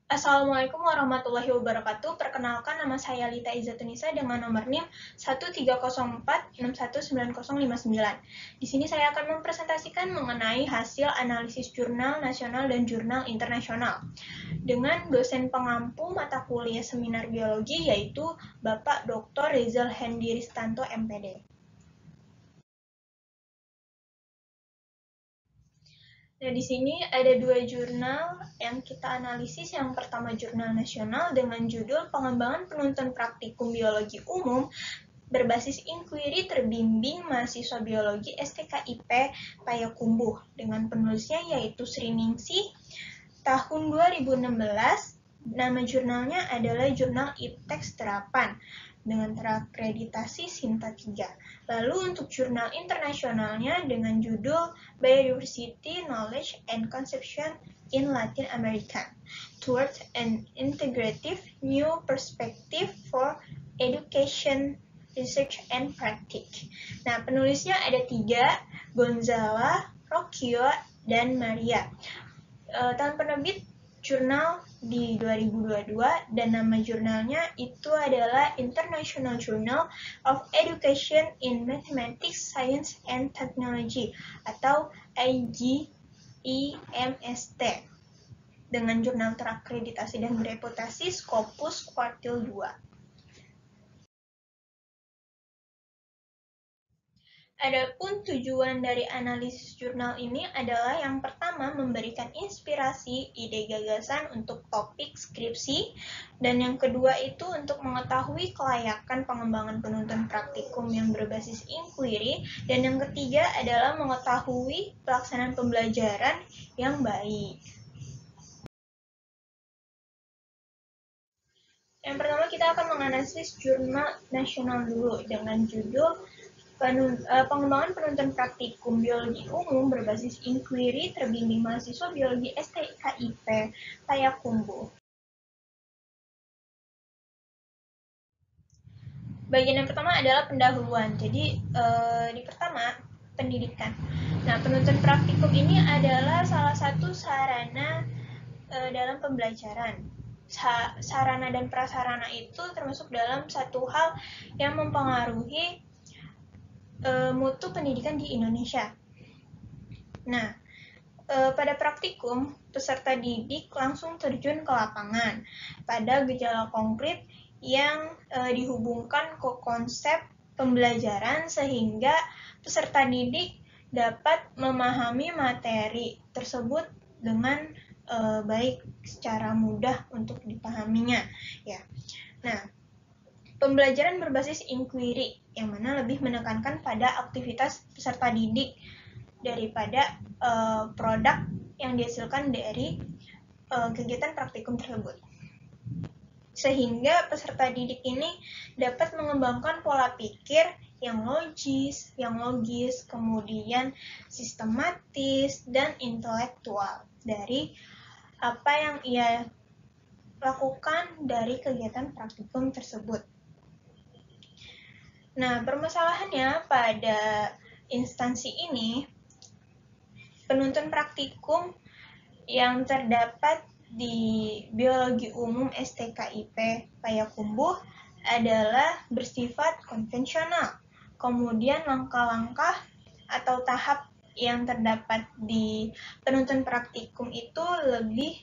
Assalamualaikum warahmatullahi wabarakatuh. Perkenalkan, nama saya Lita Izzatunisa dengan nomor NIM 13046199059. Di sini saya akan mempresentasikan mengenai hasil analisis jurnal nasional dan jurnal internasional dengan dosen pengampu mata kuliah seminar biologi yaitu Bapak Dr. Rizal Hendi Ristanto, MPD. Nah, di sini ada dua jurnal yang kita analisis. Yang pertama jurnal nasional dengan judul Pengembangan Penuntun Praktikum Biologi Umum berbasis inquiry terbimbing mahasiswa biologi STKIP Payakumbuh dengan penulisnya yaitu Sri Ningsih tahun 2016. Nama jurnalnya adalah Jurnal IPTEX Terapan dengan terakreditasi SINTA 3. Lalu untuk jurnal internasionalnya dengan judul Biodiversity, Knowledge, and Conception in Latin America Towards an Integrative New Perspective for Education, Research, and Practice. Nah, penulisnya ada 3, Gonzala, Rocchio, dan Maria. Tahun penerbit jurnal di 2022 dan nama jurnalnya itu adalah International Journal of Education in Mathematics, Science, and Technology atau IGIMST dengan jurnal terakreditasi dan bereputasi Scopus Quartil 2. Adapun tujuan dari analisis jurnal ini adalah yang pertama memberikan inspirasi, ide gagasan untuk topik skripsi, dan yang kedua itu untuk mengetahui kelayakan pengembangan penuntun praktikum yang berbasis inquiry, dan yang ketiga adalah mengetahui pelaksanaan pembelajaran yang baik. Yang pertama kita akan menganalisis jurnal nasional dulu dengan judul Pengembangan Penuntun Praktikum Biologi Umum berbasis inquiry terbimbing mahasiswa biologi STKIP Payakumbuh. Bagian yang pertama adalah pendahuluan. Jadi di pertama pendidikan. Nah, penuntun praktikum ini adalah salah satu sarana dalam pembelajaran. Sarana dan prasarana itu termasuk dalam satu hal yang mempengaruhi mutu pendidikan di Indonesia. Nah, pada praktikum, peserta didik langsung terjun ke lapangan pada gejala konkret yang dihubungkan ke konsep pembelajaran sehingga peserta didik dapat memahami materi tersebut dengan baik secara mudah untuk dipahaminya. Ya. Nah, pembelajaran berbasis inquiry yang mana lebih menekankan pada aktivitas peserta didik daripada produk yang dihasilkan dari kegiatan praktikum tersebut. Sehingga peserta didik ini dapat mengembangkan pola pikir yang logis, kemudian sistematis dan intelektual dari apa yang ia lakukan dari kegiatan praktikum tersebut. Nah, permasalahannya pada instansi ini, penuntun praktikum yang terdapat di Biologi Umum STKIP Payakumbuh adalah bersifat konvensional. Kemudian langkah-langkah atau tahap yang terdapat di penuntun praktikum itu lebih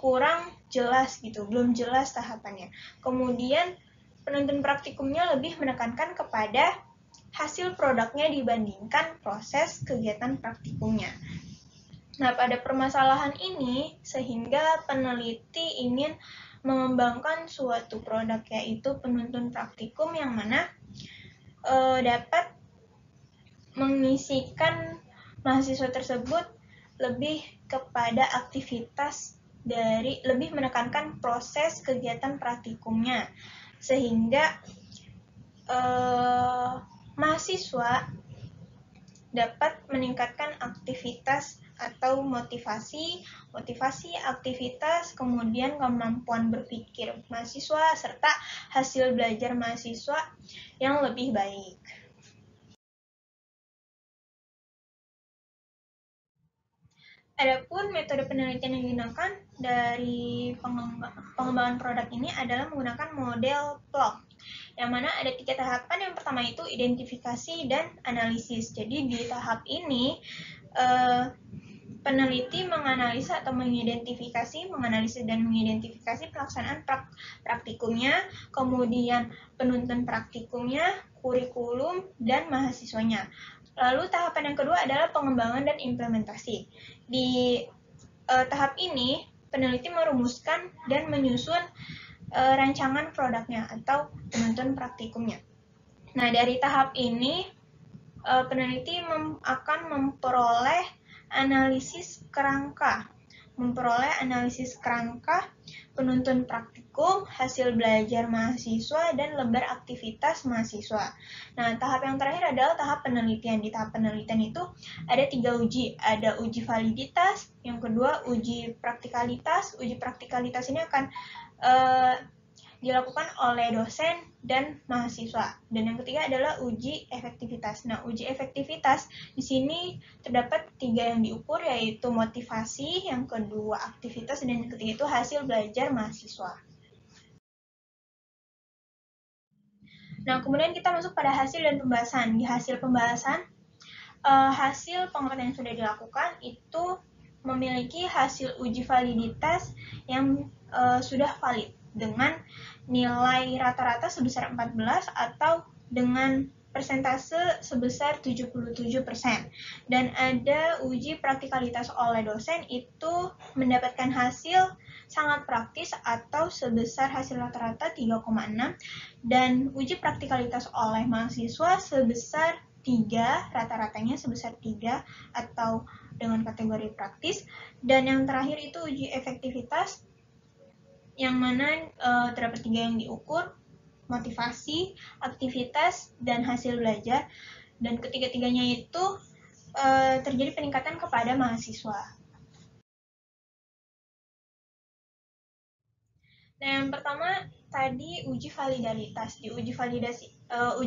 kurang jelas gitu, belum jelas tahapannya. Kemudian penuntun praktikumnya lebih menekankan kepada hasil produknya dibandingkan proses kegiatan praktikumnya. Nah, pada permasalahan ini, sehingga peneliti ingin mengembangkan suatu produk yaitu penuntun praktikum yang mana dapat mengisikan mahasiswa tersebut lebih kepada aktivitas lebih menekankan proses kegiatan praktikumnya sehingga mahasiswa dapat meningkatkan aktivitas atau motivasi aktivitas, kemudian kemampuan berpikir mahasiswa serta hasil belajar mahasiswa yang lebih baik. Adapun metode penelitian yang digunakan dari pengembangan produk ini adalah menggunakan model PLOK, yang mana ada 3 tahapan. Yang pertama itu identifikasi dan analisis. Jadi di tahap ini peneliti menganalisa atau menganalisis dan mengidentifikasi pelaksanaan praktikumnya, kemudian penuntun praktikumnya, kurikulum, dan mahasiswanya. Lalu tahapan yang kedua adalah pengembangan dan implementasi. Di tahap ini, peneliti merumuskan dan menyusun rancangan produknya atau penuntun praktikumnya. Nah, dari tahap ini, peneliti akan memperoleh analisis kerangka, penuntun praktikum, hasil belajar mahasiswa, dan lembar aktivitas mahasiswa. Nah, tahap yang terakhir adalah tahap penelitian. Di tahap penelitian itu ada 3 uji. Ada uji validitas, yang kedua uji praktikalitas. Uji praktikalitas ini akan dilakukan oleh dosen dan mahasiswa. Dan yang ketiga adalah uji efektivitas. Nah, uji efektivitas di sini terdapat 3 yang diukur, yaitu motivasi, yang kedua aktivitas, dan yang ketiga itu hasil belajar mahasiswa. Nah, kemudian kita masuk pada hasil dan pembahasan. Di hasil pembahasan, hasil pengamatan yang sudah dilakukan itu memiliki hasil uji validitas yang sudah valid dengan nilai rata-rata sebesar 14 atau dengan persentase sebesar 77%. Dan ada uji praktikalitas oleh dosen itu mendapatkan hasil sangat praktis atau sebesar hasil rata-rata 3,6, dan uji praktikalitas oleh mahasiswa sebesar 3, rata-ratanya sebesar 3 atau dengan kategori praktis. Dan yang terakhir itu uji efektivitas, yang mana terdapat 3 yang diukur, motivasi, aktivitas, dan hasil belajar. Dan ketiga-tiganya itu terjadi peningkatan kepada mahasiswa. Nah, yang pertama tadi uji validalitas. Di uji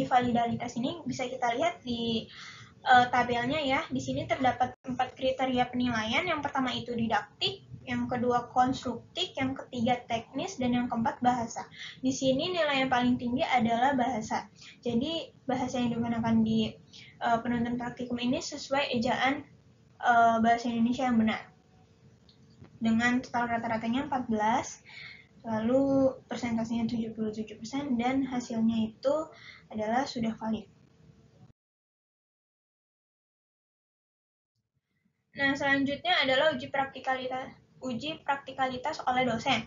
validalitas ini bisa kita lihat di tabelnya ya. Di sini terdapat 4 kriteria penilaian. Yang pertama itu didaktik, yang kedua konstruktif, yang ketiga teknis, dan yang keempat bahasa. Di sini nilai yang paling tinggi adalah bahasa. Jadi bahasa yang digunakan di penuntun praktikum ini sesuai ejaan bahasa Indonesia yang benar. Dengan total rata-ratanya 14, lalu persentasenya 77%, dan hasilnya itu adalah sudah valid. Nah, selanjutnya adalah uji praktikalitas oleh dosen.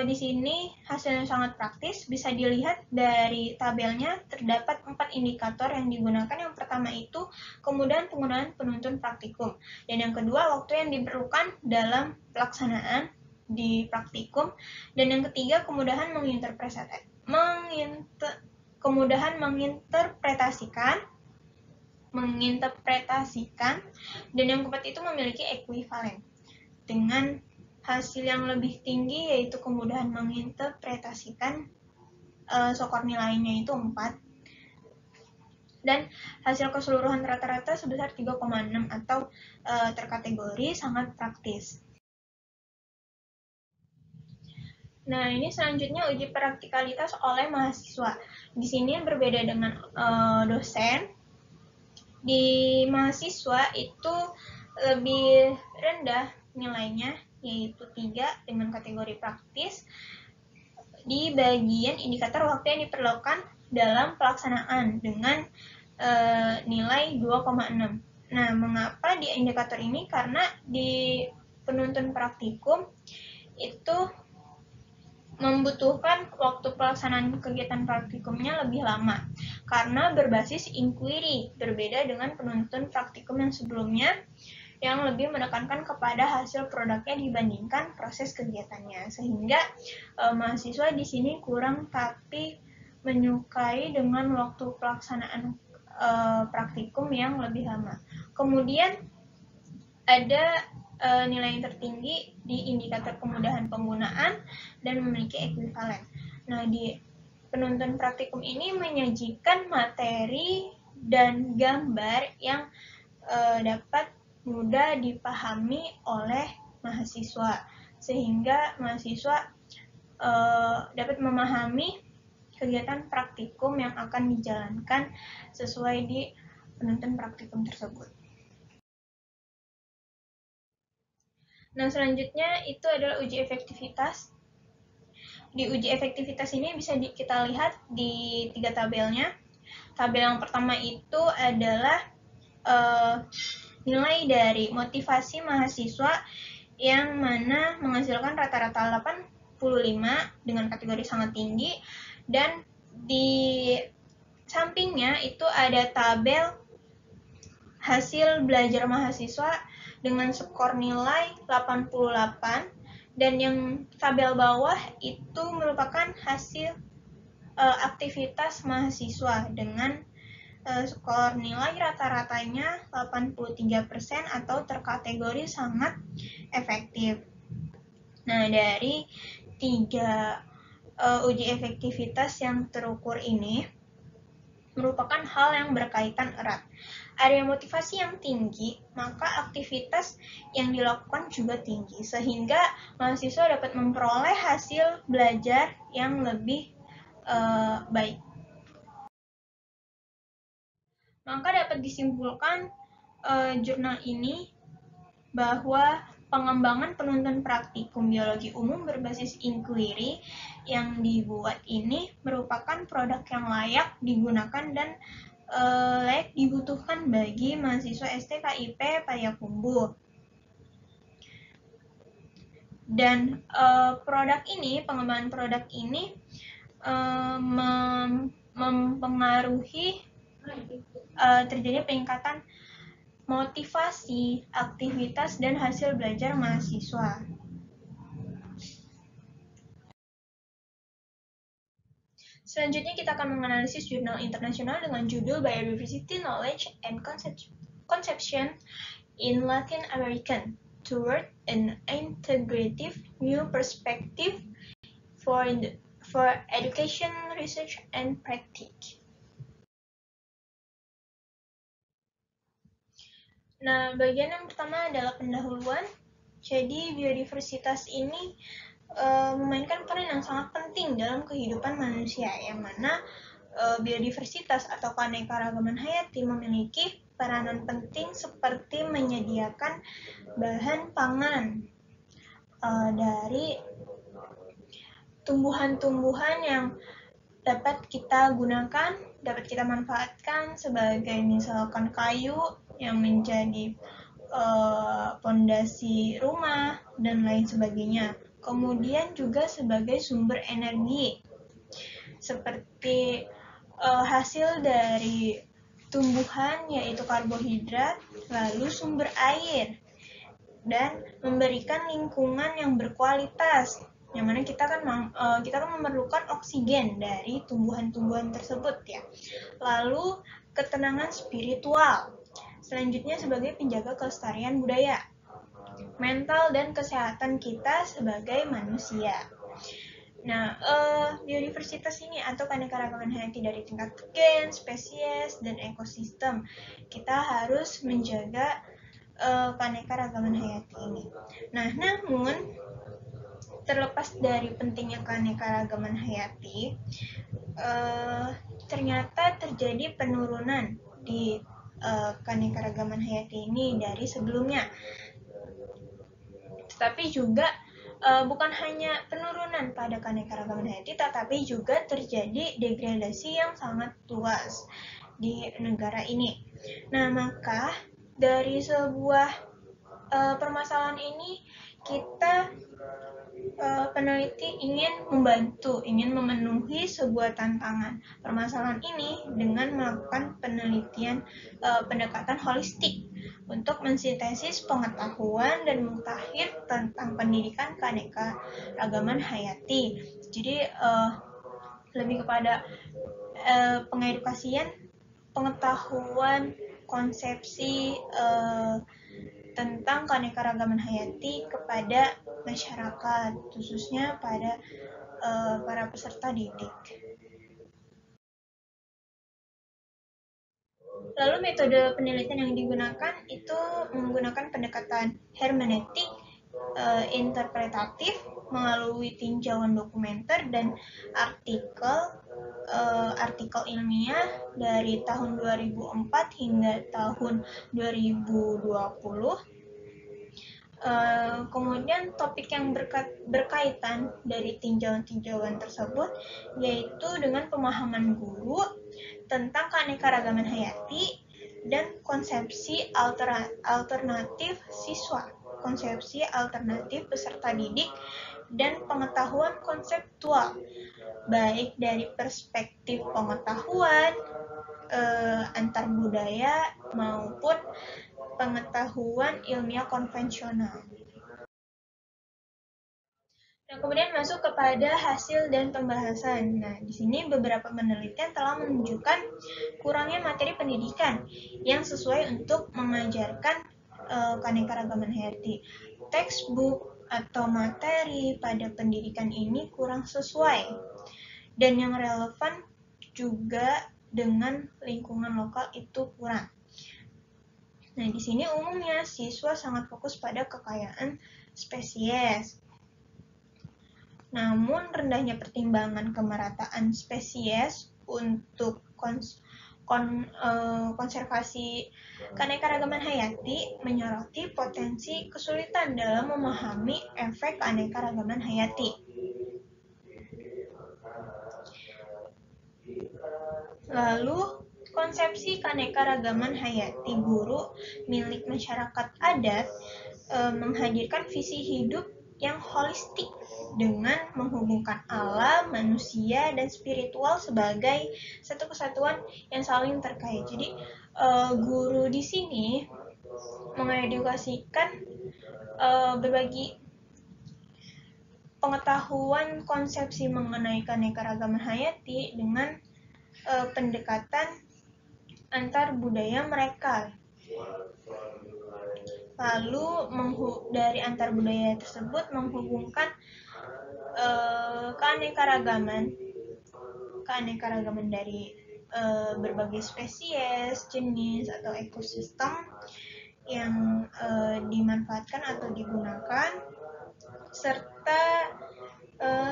Di sini hasilnya sangat praktis, bisa dilihat dari tabelnya terdapat 4 indikator yang digunakan. Yang pertama itu kemudahan penggunaan penuntun praktikum, dan yang kedua waktu yang diperlukan dalam pelaksanaan di praktikum, dan yang ketiga kemudahan menginterpretasikan, dan yang keempat itu memiliki ekuivalen. Dengan hasil yang lebih tinggi yaitu kemudahan menginterpretasikan, skor nilainya itu 4, dan hasil keseluruhan rata-rata sebesar 3,6 atau terkategori sangat praktis. Nah, ini selanjutnya uji praktikalitas oleh mahasiswa. Di sini berbeda dengan dosen. Di mahasiswa itu lebih rendah nilainya, yaitu 3 dengan kategori praktis di bagian indikator waktu yang diperlukan dalam pelaksanaan dengan nilai 2,6. Nah, mengapa di indikator ini? Karena di penuntun praktikum itu membutuhkan waktu pelaksanaan kegiatan praktikumnya lebih lama karena berbasis inquiry, berbeda dengan penuntun praktikum yang sebelumnya yang lebih menekankan kepada hasil produknya dibandingkan proses kegiatannya, sehingga mahasiswa di sini kurang tapi menyukai dengan waktu pelaksanaan praktikum yang lebih lama. Kemudian ada nilai yang tertinggi di indikator kemudahan penggunaan dan memiliki ekuivalen. Nah, di penuntun praktikum ini menyajikan materi dan gambar yang dapat mudah dipahami oleh mahasiswa, sehingga mahasiswa dapat memahami kegiatan praktikum yang akan dijalankan sesuai di penuntun praktikum tersebut. Nah, selanjutnya itu adalah uji efektivitas. Di uji efektivitas ini bisa kita lihat di 3 tabelnya. Tabel yang pertama itu adalah nilai dari motivasi mahasiswa yang mana menghasilkan rata-rata 85 dengan kategori sangat tinggi, dan di sampingnya itu ada tabel hasil belajar mahasiswa dengan skor nilai 88, dan yang tabel bawah itu merupakan hasil aktivitas mahasiswa dengan skor nilai rata-ratanya 83% atau terkategori sangat efektif. Nah, dari 3 uji efektivitas yang terukur ini merupakan hal yang berkaitan erat. Ada motivasi yang tinggi, maka aktivitas yang dilakukan juga tinggi, sehingga mahasiswa dapat memperoleh hasil belajar yang lebih baik. Maka dapat disimpulkan jurnal ini bahwa pengembangan penuntun praktikum biologi umum berbasis inquiry yang dibuat ini merupakan produk yang layak digunakan dan layak dibutuhkan bagi mahasiswa STKIP Payakumbuh. Dan pengembangan produk ini mempengaruhi terjadi peningkatan motivasi, aktivitas, dan hasil belajar mahasiswa. Selanjutnya kita akan menganalisis jurnal internasional dengan judul Biodiversity Knowledge and Conception in Latin America Toward an Integrative New Perspective for Education, Research, and Practice. Nah, bagian yang pertama adalah pendahuluan. Jadi, biodiversitas ini memainkan peran yang sangat penting dalam kehidupan manusia, yang mana biodiversitas atau keanekaragaman hayati memiliki peranan penting seperti menyediakan bahan pangan dari tumbuhan-tumbuhan yang dapat kita gunakan, dapat kita manfaatkan sebagai misalkan kayu yang menjadi pondasi rumah dan lain sebagainya. Kemudian juga sebagai sumber energi, seperti hasil dari tumbuhan yaitu karbohidrat, lalu sumber air, dan memberikan lingkungan yang berkualitas, yang mana kita kan memerlukan oksigen dari tumbuhan-tumbuhan tersebut ya. Lalu ketenangan spiritual. Selanjutnya sebagai penjaga kelestarian budaya, mental dan kesehatan kita sebagai manusia. Nah, biodiversitas ini atau keanekaragaman hayati dari tingkat gen, spesies, dan ekosistem, kita harus menjaga keanekaragaman hayati ini. Nah, namun terlepas dari pentingnya keanekaragaman hayati, ternyata terjadi penurunan di keanekaragaman hayati ini dari sebelumnya. Tetapi juga bukan hanya penurunan pada keanekaragaman hayati, tetapi juga terjadi degradasi yang sangat luas di negara ini. Nah, maka dari sebuah permasalahan ini kita peneliti ingin membantu, ingin memenuhi sebuah tantangan permasalahan ini dengan melakukan penelitian pendekatan holistik untuk mensintesis pengetahuan dan mutakhir tentang pendidikan keanekaragaman hayati. Jadi lebih kepada pengedukasian pengetahuan konsepsi tentang keanekaragaman hayati kepada masyarakat, khususnya pada para peserta didik. Lalu metode penelitian yang digunakan itu menggunakan pendekatan hermeneutik, interpretatif melalui tinjauan dokumenter dan artikel artikel ilmiah dari tahun 2004 hingga tahun 2020. Kemudian topik yang berkaitan dari tinjauan-tinjauan tersebut yaitu dengan pemahaman guru tentang keanekaragaman hayati dan konsepsi alternatif siswa, konsepsi alternatif peserta didik, dan pengetahuan konseptual, baik dari perspektif pengetahuan antar budaya maupun pengetahuan ilmiah konvensional. Nah, kemudian masuk kepada hasil dan pembahasan. Nah, di sini beberapa penelitian telah menunjukkan kurangnya materi pendidikan yang sesuai untuk mengajarkan keanekaragaman hayati. Textbook atau materi pada pendidikan ini kurang sesuai dan yang relevan juga dengan lingkungan lokal itu kurang. Nah, di sini umumnya siswa sangat fokus pada kekayaan spesies. Namun, rendahnya pertimbangan kemerataan spesies untuk konservasi keanekaragaman hayati menyoroti potensi kesulitan dalam memahami efek keanekaragaman hayati. Lalu, konsepsi keanekaragaman hayati guru milik masyarakat adat menghadirkan visi hidup yang holistik dengan menghubungkan alam, manusia, dan spiritual sebagai satu kesatuan yang saling terkait. Jadi, guru di sini mengedukasikan berbagi pengetahuan konsepsi mengenai keanekaragaman hayati dengan pendekatan antar budaya mereka. Lalu dari antar budaya tersebut menghubungkan keanekaragaman dari berbagai spesies, jenis atau ekosistem yang dimanfaatkan atau digunakan, serta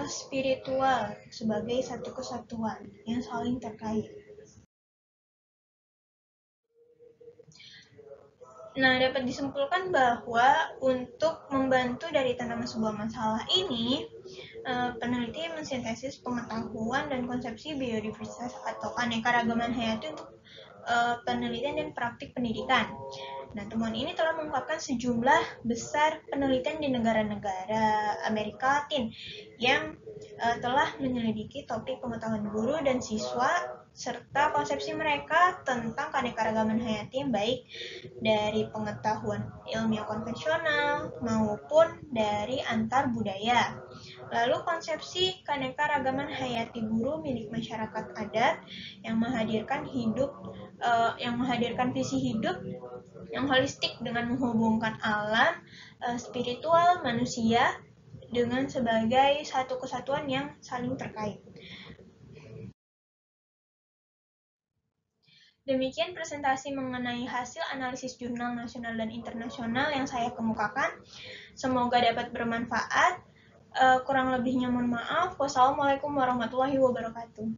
spiritual sebagai satu kesatuan yang saling terkait. Nah, dapat disimpulkan bahwa untuk membantu dari tantangan sebuah masalah ini, peneliti mensintesis pengetahuan dan konsepsi biodiversitas atau keanekaragaman hayati untuk penelitian dan praktik pendidikan. Nah, temuan ini telah mengungkapkan sejumlah besar penelitian di negara-negara Amerika Latin yang telah menyelidiki topik pengetahuan guru dan siswa serta konsepsi mereka tentang keanekaragaman hayati yang baik dari pengetahuan ilmiah konvensional maupun dari antar budaya. Lalu konsepsi keanekaragaman hayati guru milik masyarakat adat yang menghadirkan visi hidup yang holistik dengan menghubungkan alam, spiritual, manusia dengan sebagai satu kesatuan yang saling terkait. Demikian presentasi mengenai hasil analisis jurnal nasional dan internasional yang saya kemukakan. Semoga dapat bermanfaat. Kurang lebihnya mohon maaf. Wassalamualaikum warahmatullahi wabarakatuh.